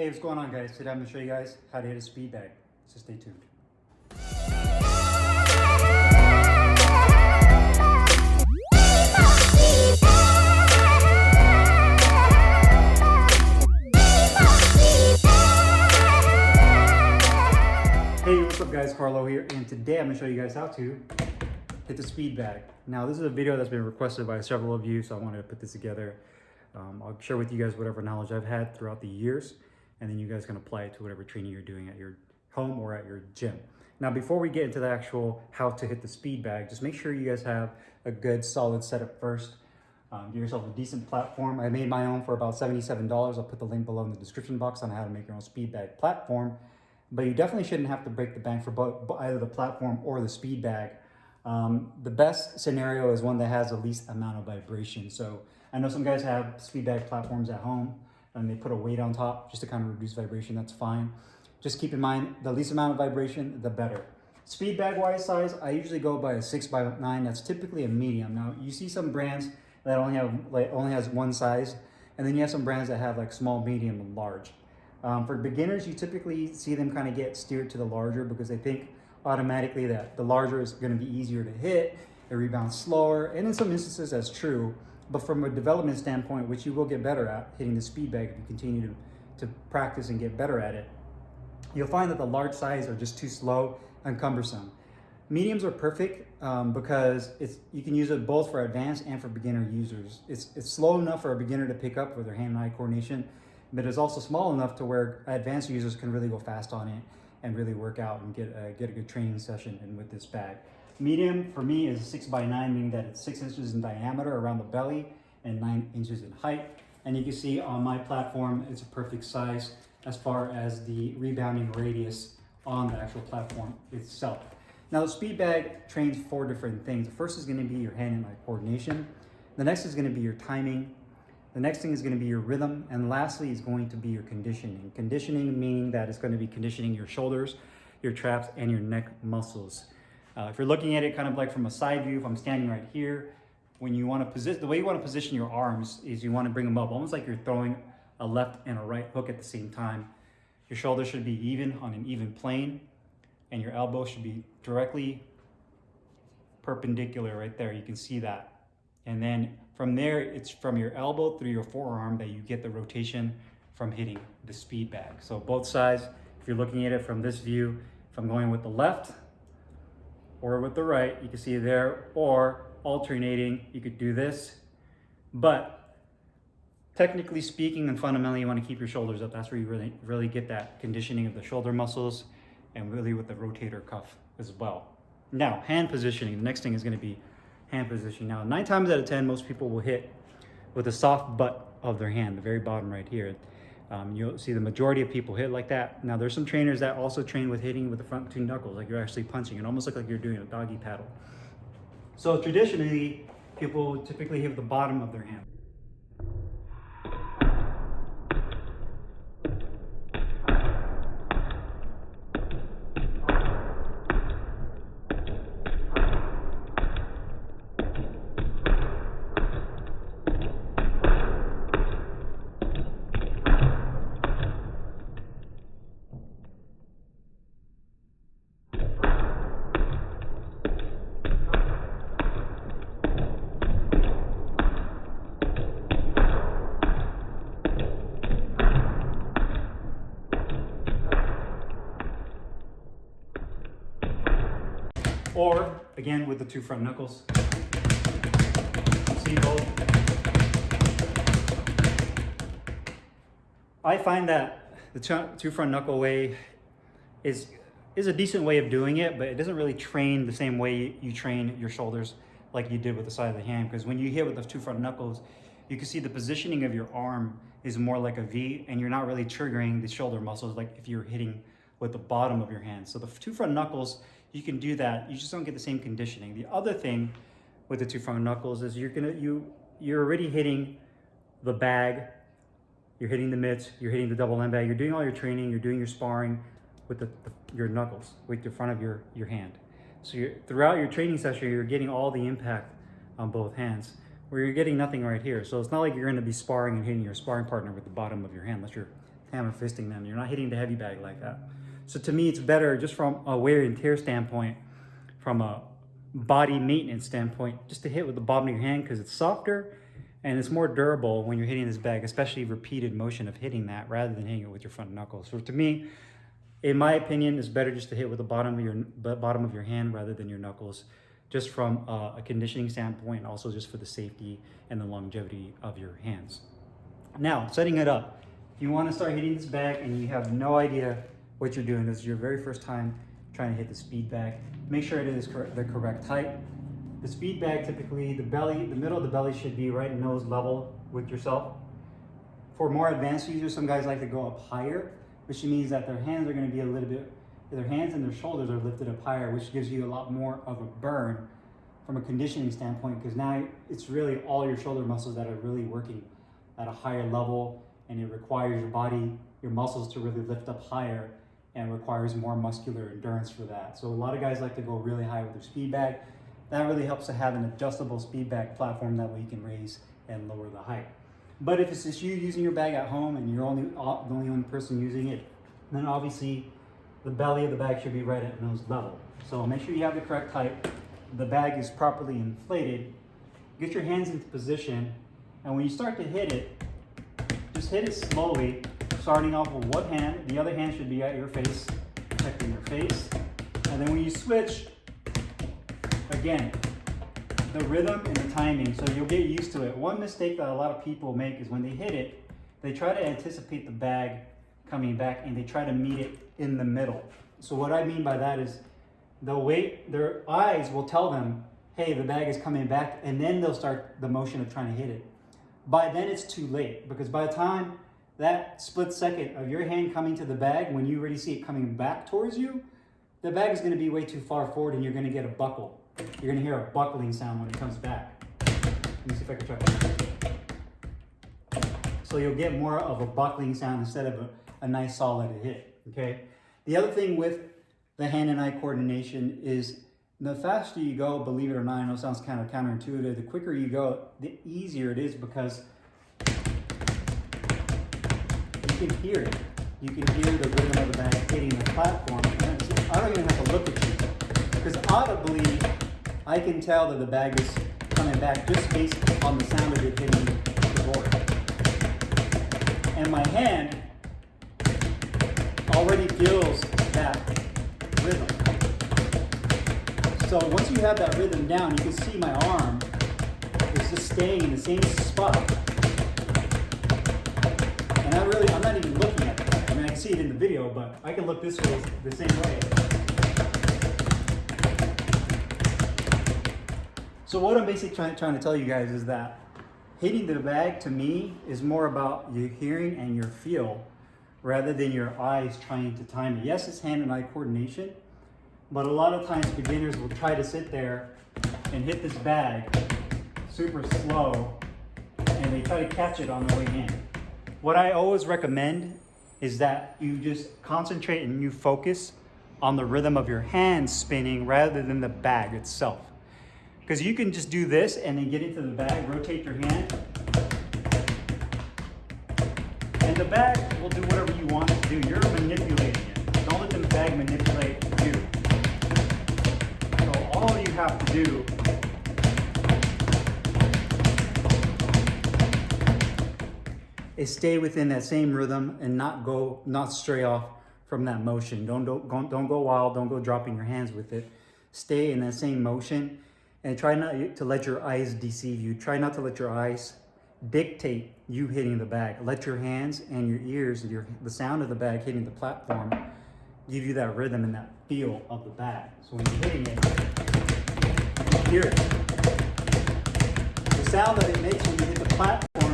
Hey, what's going on, guys? Today I'm going to show you guys how to hit a speed bag, so stay tuned. Hey, what's up guys, Carlo here, and today I'm going to show you guys how to hit the speed bag. Now this is a video that's been requested by several of you, so I wanted to put this together. I'll share with you guys whatever knowledge I've had throughout the years, and then you guys can apply it to whatever training you're doing at your home or at your gym. Now before we get into the actual how to hit the speed bag, just make sure you guys have a good solid setup first. Give yourself a decent platform. I made my own for about $77. I'll put the link below in the description box on how to make your own speed bag platform. But you definitely shouldn't have to break the bank for either the platform or the speed bag. The best scenario is one that has the least amount of vibration. So I know some guys have speed bag platforms at home and they put a weight on top just to kind of reduce vibration. That's fine. Just keep in mind, the least amount of vibration, the better. Speed bag wise size, I usually go by a 6x9. That's typically a medium. Now you see some brands that only has one size, and then you have some brands that have like small, medium, and large. For beginners, you typically see them kind of get steered to the larger because they think automatically that the larger is going to be easier to hit, it rebounds slower, and in some instances that's true. But from a development standpoint, which you will get better at hitting the speed bag if you continue to practice and get better at it, you'll find that the large size are just too slow and cumbersome. Mediums are perfect because you can use it both for advanced and for beginner users. It's slow enough for a beginner to pick up with their hand-eye coordination, but it's also small enough to where advanced users can really go fast on it and really work out and get a good training session in with this bag. Medium for me is 6x9, meaning that it's 6 inches in diameter around the belly and 9 inches in height. And you can see on my platform, it's a perfect size as far as the rebounding radius on the actual platform itself. Now the speed bag trains 4 different things. The first is going to be your hand and eye coordination. The next is going to be your timing. The next thing is going to be your rhythm, and lastly is going to be your conditioning. Conditioning meaning that it's going to be conditioning your shoulders, your traps, and your neck muscles. If you're looking at it kind of like from a side view, if I'm standing right here, when you want to position, the way you want to position your arms is you want to bring them up, almost like you're throwing a left and a right hook at the same time. Your shoulders should be even on an even plane, and your elbow should be directly perpendicular right there. You can see that. And then from there, it's from your elbow through your forearm that you get the rotation from hitting the speed bag. So both sides, if you're looking at it from this view, if I'm going with the left or with the right, you can see there, or alternating, you could do this. But technically speaking and fundamentally, you want to keep your shoulders up. That's where you really get that conditioning of the shoulder muscles and really with the rotator cuff as well. Now, hand positioning, the next thing is going to be hand position. Now, 9 times out of 10, most people will hit with the soft butt of their hand, the very bottom right here. You'll see the majority of people hit like that. Now, there's some trainers that also train with hitting with the front 2 knuckles, like you're actually punching. It almost looks like you're doing a doggy paddle. So traditionally, people typically hit with the bottom of their hand. Or, again, with the 2 front knuckles. See both. I find that the 2 front knuckle way is a decent way of doing it, but it doesn't really train the same way you train your shoulders like you did with the side of the hand. Because when you hit with the 2 front knuckles, you can see the positioning of your arm is more like a V, and you're not really triggering the shoulder muscles like if you're hitting with the bottom of your hand. So the 2 front knuckles, you can do that. You just don't get the same conditioning. The other thing with the 2 front knuckles is you're already hitting the bag, you're hitting the mitts, you're hitting the double end bag, you're doing all your training, you're doing your sparring with your knuckles, with the front of your hand. So throughout your training session, you're getting all the impact on both hands, where you're getting nothing right here. So it's not like you're going to be sparring and hitting your sparring partner with the bottom of your hand unless you're hammer fisting them. You're not hitting the heavy bag like that. So to me, it's better just from a wear and tear standpoint, from a body maintenance standpoint, just to hit with the bottom of your hand because it's softer and it's more durable when you're hitting this bag, especially repeated motion of hitting that rather than hitting it with your front knuckles. So to me, in my opinion, it's better just to hit with the bottom of your hand rather than your knuckles, just from a conditioning standpoint, and also just for the safety and the longevity of your hands. Now, setting it up. If you want to start hitting this bag and you have no idea what you're doing, this is your very first time trying to hit the speed bag, make sure it is the correct height. The speed bag, typically the middle of the belly should be right nose level with yourself. For more advanced users, some guys like to go up higher, which means that their hands are going to be their hands and their shoulders are lifted up higher, which gives you a lot more of a burn from a conditioning standpoint, because now it's really all your shoulder muscles that are really working at a higher level, and it requires your muscles to really lift up higher, and requires more muscular endurance for that. So a lot of guys like to go really high with their speed bag. That really helps to have an adjustable speed bag platform, that way you can raise and lower the height. But if it's just you using your bag at home and you're the only one person using it, then obviously the belly of the bag should be right at nose level. So make sure you have the correct height, the bag is properly inflated, get your hands into position, and when you start to hit it, just hit it slowly, starting off with one hand. The other hand should be at your face, protecting your face. And then when you switch, again, the rhythm and the timing, so you'll get used to it. One mistake that a lot of people make is when they hit it, they try to anticipate the bag coming back and they try to meet it in the middle. So what I mean by that is they'll wait, their eyes will tell them, hey, the bag is coming back, and then they'll start the motion of trying to hit it. By then it's too late, because by the time that split second of your hand coming to the bag, when you already see it coming back towards you, the bag is going to be way too far forward and you're going to get a buckle. You're going to hear a buckling sound when it comes back. Let me see if I can try that. So you'll get more of a buckling sound instead of a nice solid hit, okay? The other thing with the hand and eye coordination is the faster you go, believe it or not, I know it sounds kind of counterintuitive, the quicker you go, the easier it is, because you can hear it. You can hear the rhythm of the bag hitting the platform. I don't even have to look at you, because audibly, I can tell that the bag is coming back just based on the sound of it hitting the board. And my hand already feels that rhythm. So once you have that rhythm down, you can see my arm is just staying in the same spot. And I'm not even looking at it. I mean, I can see it in the video, but I can look this way the same way. So what I'm basically trying to tell you guys is that hitting the bag, to me, is more about your hearing and your feel rather than your eyes trying to time it. Yes, it's hand and eye coordination, but a lot of times beginners will try to sit there and hit this bag super slow, and they try to catch it on the way in. What I always recommend is that you just concentrate and you focus on the rhythm of your hands spinning rather than the bag itself. Because you can just do this and then get into the bag, rotate your hand, and the bag will do whatever you want it to do. You're manipulating it. Don't let the bag manipulate you. So all you have to do is stay within that same rhythm and not stray off from that motion. Don't go wild. Don't go dropping your hands with it. Stay in that same motion. And try not to let your eyes deceive you. Try not to let your eyes dictate you hitting the bag. Let your hands and your ears, the sound of the bag hitting the platform, give you that rhythm and that feel of the bag. So when you're hitting it, you hear it. The sound that it makes when you hit the platform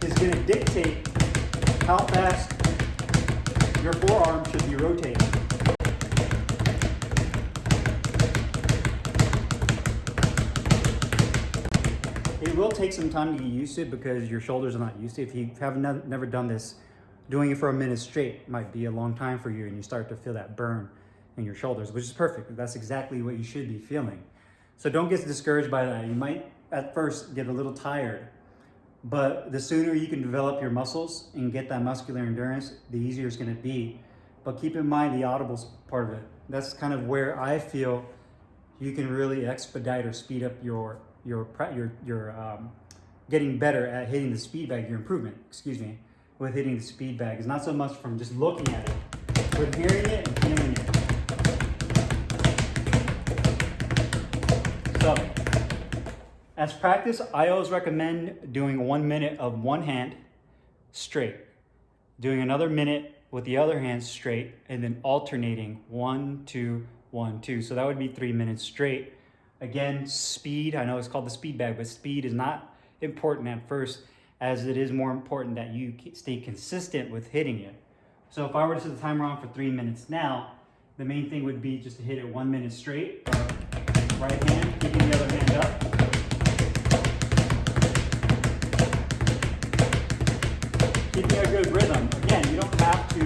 is going to dictate how fast your forearm should be rotating. It will take some time to get used to it because your shoulders are not used to it. If you have never done this, doing it for a minute straight might be a long time for you, and you start to feel that burn in your shoulders, which is perfect. That's exactly what you should be feeling. So don't get discouraged by that. You might at first get a little tired, But the sooner you can develop your muscles and get that muscular endurance, the easier it's going to be. But keep in mind the audible part of it. That's kind of where I feel you can really expedite or speed up your getting better at hitting the speed bag. Your improvement, excuse me, with hitting the speed bag is not so much from just looking at it, but hearing it and feeling it. So, as practice, I always recommend doing 1 minute of one hand straight, doing another minute with the other hand straight, and then alternating 1, 2, 1, 2. So that would be 3 minutes straight. Again, speed, I know it's called the speed bag, but speed is not important at first, as it is more important that you stay consistent with hitting it. So if I were to set the timer on for 3 minutes now, the main thing would be just to hit it 1 minute straight, right hand, keeping the other hand up. Keeping a good rhythm. Again, you don't have to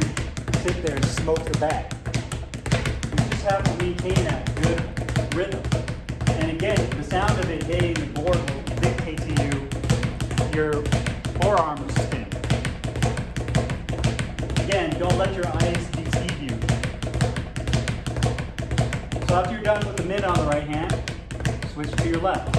sit there and smoke the bag. You just have to maintain that good rhythm. And again, the sound of it hitting the board will dictate to you your forearm will spin. Again, don't let your eyes deceive you. So after you're done with the minute on the right hand, switch to your left.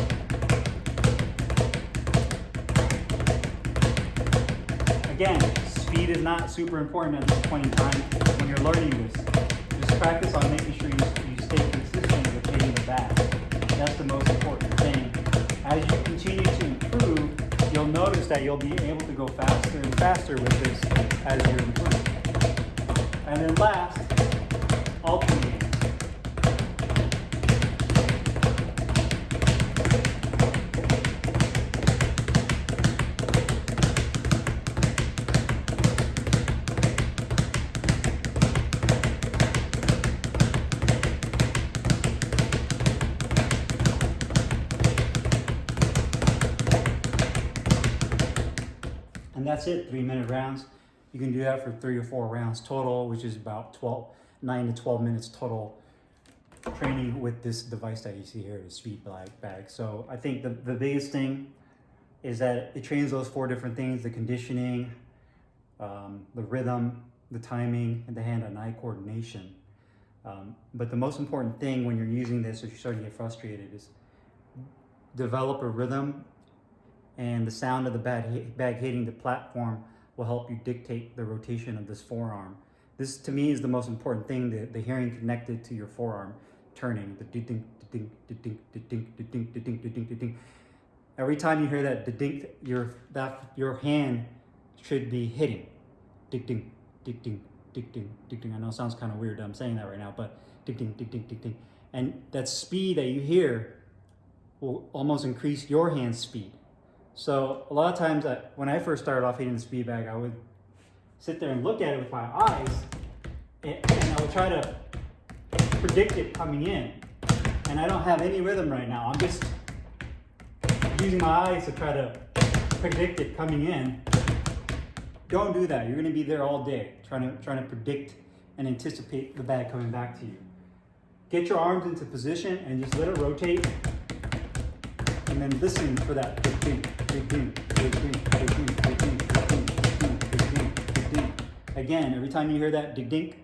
Again, speed is not super important at this point in time when you're learning this. Just practice on making sure you stay consistent with hitting the bag. That's the most important thing. As you continue to improve, you'll notice that you'll be able to go faster and faster with this as you improve. And then last, alternating. And that's it, 3 minute rounds. You can do that for 3 or 4 rounds total, which is about 9 to 12 minutes total training with this device that you see here, the speed bag. So I think the biggest thing is that it trains those 4 different things: the conditioning, the rhythm, the timing, and the hand and eye coordination. But the most important thing when you're using this, if you're starting to get frustrated, is develop a rhythm, and the sound of the bag hitting the platform will help you dictate the rotation of this forearm. This, to me, is the most important thing, the hearing connected to your forearm turning, the ding, ding, ding, ding, ding, ding, ding, ding. Every time you hear that ding, your hand should be hitting. Ding, ding, ding, ding, ding, ding, ding, ding. I know it sounds kind of weird that I'm saying that right now, but ding, ding, ding, ding, ding, ding. And that speed that you hear will almost increase your hand speed. So a lot of times when I first started off hitting the speed bag, I would sit there and look at it with my eyes, and I would try to predict it coming in. And I don't have any rhythm right now. I'm just using my eyes to try to predict it coming in. Don't do that. You're going to be there all day trying to predict and anticipate the bag coming back to you. Get your arms into position and just let it rotate, and then listen for that big ding, big ding, big ding, big ding, big ding, big ding, big ding, big ding, big ding. Again, every time you hear that dig ding,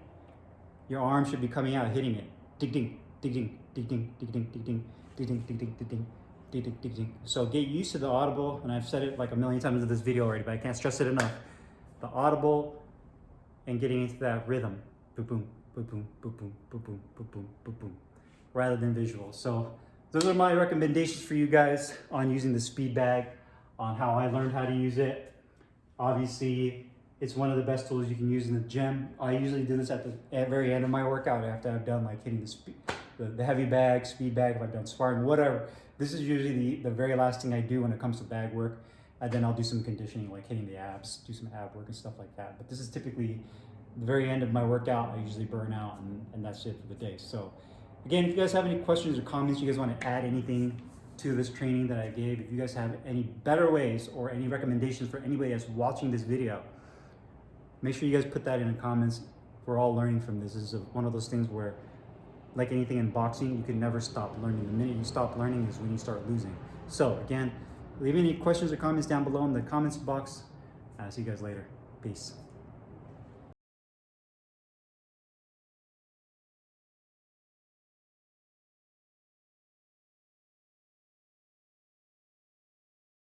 your arm should be coming out hitting it. Dig ding, dig ding, dig ding, dig ding, dig ding, dig ding, dig ding, dig ding, dig ding, dig ding. So get used to the audible, and I've said it like a million times in this video already, but I can't stress it enough. The audible and getting into that rhythm. Boom, boom, boom, boom, boom, boom, boom, boom, boom, boom, boom, boom, rather than visual. So those are my recommendations for you guys on using the speed bag, on how I learned how to use it. Obviously, it's one of the best tools you can use in the gym. I usually do this at the very end of my workout after I've done like hitting the heavy bag, speed bag, if I've done sparring, whatever. This is usually the very last thing I do when it comes to bag work. And then I'll do some conditioning, like hitting the abs, do some ab work and stuff like that. But this is typically the very end of my workout. I usually burn out, and that's it for the day. So again, if you guys have any questions or comments, you guys want to add anything to this training that I gave, if you guys have any better ways or any recommendations for anybody that's watching this video, make sure you guys put that in the comments. We're all learning from this. This is one of those things where, like anything in boxing, you can never stop learning. The minute you stop learning is when you start losing. So again, Leave any questions or comments down below in the comments box. I'll see you guys later. Peace.